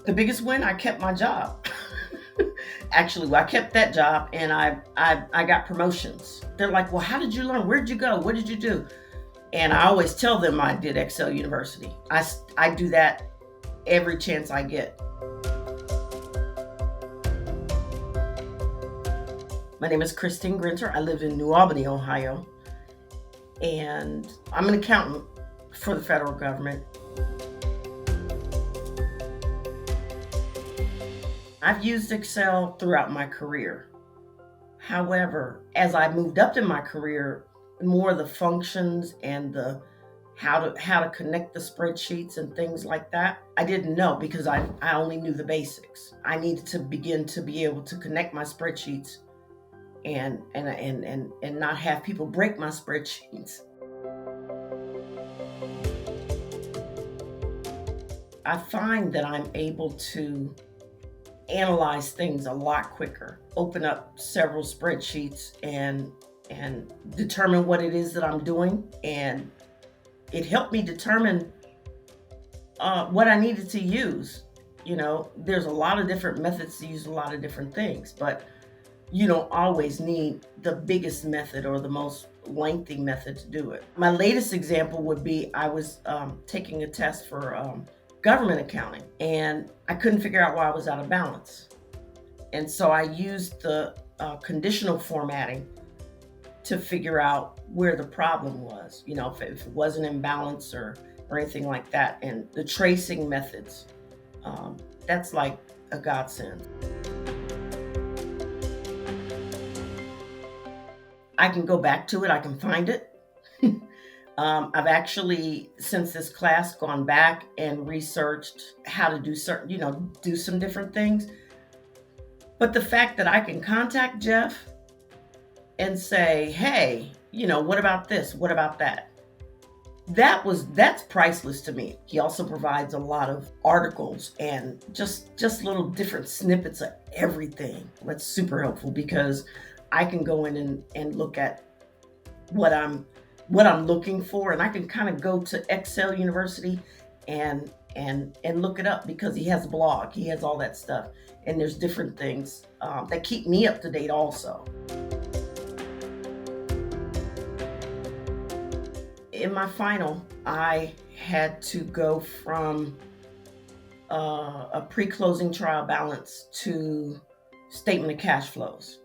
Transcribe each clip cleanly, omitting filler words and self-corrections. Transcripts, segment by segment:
The biggest win, I kept my job. Actually, well, I kept that job and I got promotions. They're like, well, how did you learn? Where'd you go? What did you do? And I always tell them I did Excel University. I do that every chance I get. My name is Christine Grinter. I live in New Albany, Ohio, and I'm an accountant for the federal government. I've used Excel throughout my career. However, as I moved up in my career, more of the functions and the how to connect the spreadsheets and things like that, I didn't know because I only knew the basics. I needed to begin to be able to connect my spreadsheets and not have people break my spreadsheets. I find that I'm able to analyze things a lot quicker, open up several spreadsheets and determine what it is that I'm doing. And it helped me determine what I needed to use. There's a lot of different methods to use a lot of different things, but you don't always need the biggest method or the most lengthy method to do it. My latest example would be I was taking a test for government accounting, and I couldn't figure out why I was out of balance. And so I used the conditional formatting to figure out where the problem was, if it wasn't in balance or anything like that. And the tracing methods, that's like a godsend. I can go back to it, I can find it. I've actually, since this class, gone back and researched how to do certain, do some different things. But the fact that I can contact Jeff and say, hey, what about this? What about that? That's priceless to me. He also provides a lot of articles and just little different snippets of everything. That's super helpful because I can go in and look at what I'm looking for, and I can kind of go to Excel University and look it up because he has a blog, he has all that stuff, and there's different things that keep me up to date also. In my final, I had to go from a pre-closing trial balance to statement of cash flows.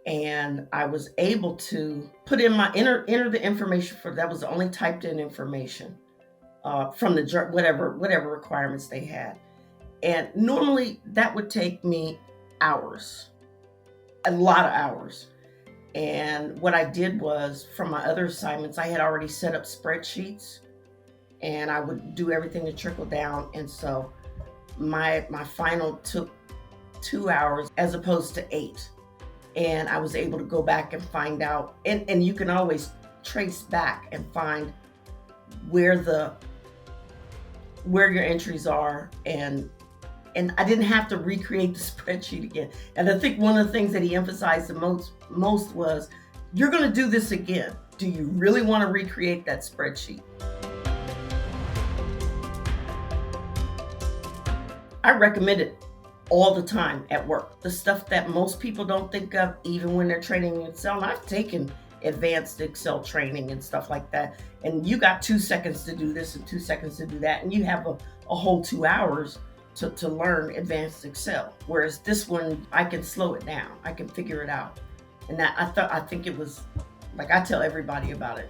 And I was able to put in my enter the information that was the only typed in information from the whatever requirements they had. And normally that would take me hours, a lot of hours. And what I did was, from my other assignments, I had already set up spreadsheets and I would do everything to trickle down. And so my final took 2 hours as opposed to 8. And I was able to go back and find out, and you can always trace back and find where your entries are, and I didn't have to recreate the spreadsheet again. And I think one of the things that he emphasized the most was, you're going to do this again. Do you really want to recreate that spreadsheet? I recommend it all the time at work. The stuff that most people don't think of, even when they're training in Excel. And I've taken advanced Excel training and stuff like that. And you got 2 seconds to do this and 2 seconds to do that. And you have a whole 2 hours to learn advanced Excel. Whereas this one, I can slow it down. I can figure it out. And that I think it was, like, I tell everybody about it.